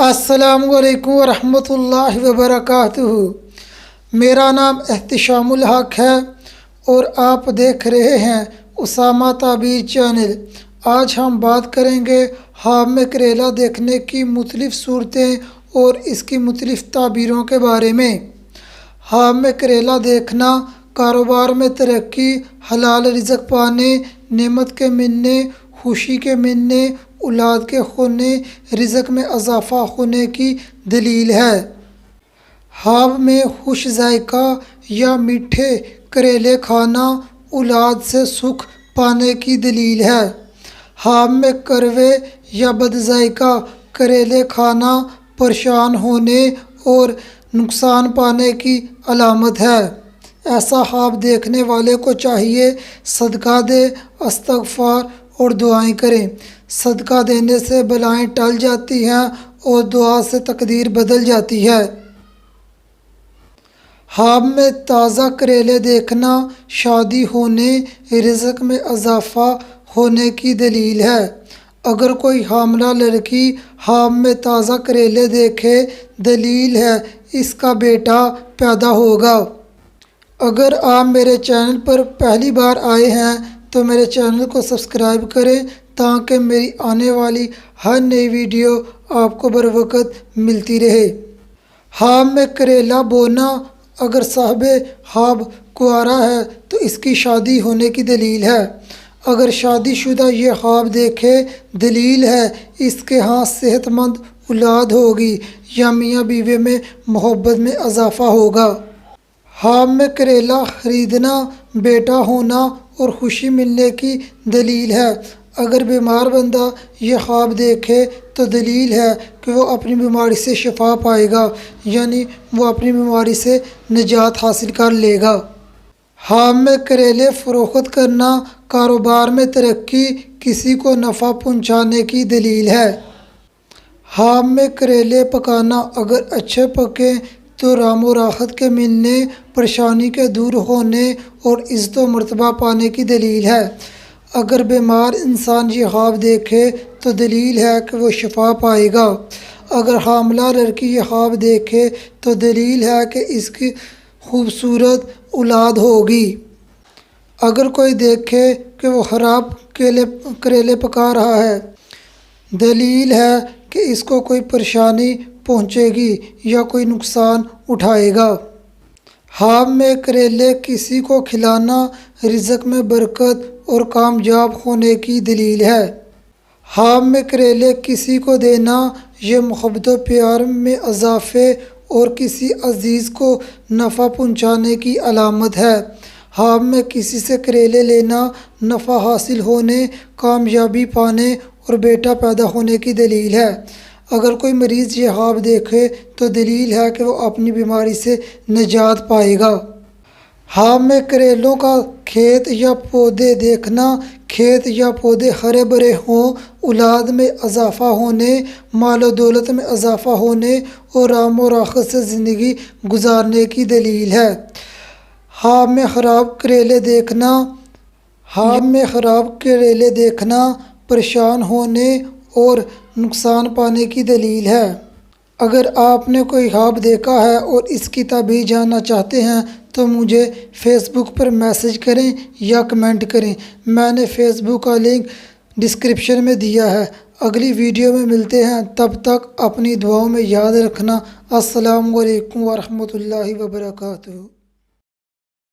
السلام علیکم ورحمۃ اللہ وبرکاتہ۔ میرا نام احتشام الحق ہے اور آپ دیکھ رہے ہیں اسامہ تعبیر چینل۔ آج ہم بات کریں گے خواب میں کریلا دیکھنے کی مختلف صورتیں اور اس کی مختلف تعبیروں کے بارے میں۔ خواب میں کریلا دیکھنا کاروبار میں ترقی، حلال رزق پانے، نعمت کے ملنے، خوشی کے ملنے، اولاد کے ہونے، رزق میں اضافہ ہونے کی دلیل ہے۔ خواب میں خوش ذائقہ یا میٹھے کریلے کھانا اولاد سے سکھ پانے کی دلیل ہے۔ خواب میں کڑوے یا بد ذائقہ کریلے کھانا پریشان ہونے اور نقصان پانے کی علامت ہے۔ ایسا خواب دیکھنے والے کو چاہیے صدقہ دے، استغفار اور دعائیں کریں۔ صدقہ دینے سے بلائیں ٹل جاتی ہیں اور دعا سے تقدیر بدل جاتی ہے۔ خواب میں تازہ کریلے دیکھنا شادی ہونے، رزق میں اضافہ ہونے کی دلیل ہے۔ اگر کوئی حاملہ لڑکی خواب میں تازہ کریلے دیکھے، دلیل ہے اس کا بیٹا پیدا ہوگا۔ اگر آپ میرے چینل پر پہلی بار آئے ہیں تو میرے چینل کو سبسکرائب کریں تاکہ میری آنے والی ہر نئی ویڈیو آپ کو بر وقت ملتی رہے۔ خواب میں کریلا بونا اگر صاحب خواب کنوارا ہے تو اس کی شادی ہونے کی دلیل ہے۔ اگر شادی شدہ یہ خواب دیکھے، دلیل ہے اس کے ہاں صحت مند اولاد ہوگی یا میاں بیوی میں محبت میں اضافہ ہوگا۔ خواب میں کریلا خریدنا بیٹا ہونا اور خوشی ملنے کی دلیل ہے۔ اگر بیمار بندہ یہ خواب دیکھے تو دلیل ہے کہ وہ اپنی بیماری سے شفا پائے گا، یعنی وہ اپنی بیماری سے نجات حاصل کر لے گا۔ خواب میں کریلے فروخت کرنا کاروبار میں ترقی، کسی کو نفع پہنچانے کی دلیل ہے۔ خواب میں کریلے پکانا اگر اچھے پکیں تو رام و راحت کے ملنے، پریشانی کے دور ہونے اور عزت و مرتبہ پانے کی دلیل ہے۔ اگر بیمار انسان یہ خواب دیکھے تو دلیل ہے کہ وہ شفا پائے گا۔ اگر حاملہ لڑکی یہ خواب دیکھے تو دلیل ہے کہ اس کی خوبصورت اولاد ہوگی۔ اگر کوئی دیکھے کہ وہ خراب کریلے پکا رہا ہے، دلیل ہے کہ اس کو کوئی پریشانی پہنچے گی یا کوئی نقصان اٹھائے گا۔ خواب میں کریلے کسی کو کھلانا رزق میں برکت اور کامیاب ہونے کی دلیل ہے۔ خواب میں کریلے کسی کو دینا یہ محبت و پیار میں اضافے اور کسی عزیز کو نفع پہنچانے کی علامت ہے۔ خواب میں کسی سے کریلے لینا نفع حاصل ہونے، کامیابی پانے اور بیٹا پیدا ہونے کی دلیل ہے۔ اگر کوئی مریض یہ خواب دیکھے تو دلیل ہے کہ وہ اپنی بیماری سے نجات پائے گا۔ خواب میں کریلوں کا کھیت یا پودے دیکھنا، کھیت یا پودے ہرے بھرے ہوں، اولاد میں اضافہ ہونے، مال و دولت میں اضافہ ہونے اور رام و راحت سے زندگی گزارنے کی دلیل ہے۔ خواب میں خراب کریلے دیکھنا پریشان ہونے اور نقصان پانے کی دلیل ہے۔ اگر آپ نے کوئی خواب دیکھا ہے اور اس کی تعبیر جاننا چاہتے ہیں تو مجھے فیس بک پر میسج کریں یا کمنٹ کریں۔ میں نے فیس بک کا لنک ڈسکرپشن میں دیا ہے۔ اگلی ویڈیو میں ملتے ہیں، تب تک اپنی دعاؤں میں یاد رکھنا۔ السلام علیکم ورحمۃ اللہ وبرکاتہ۔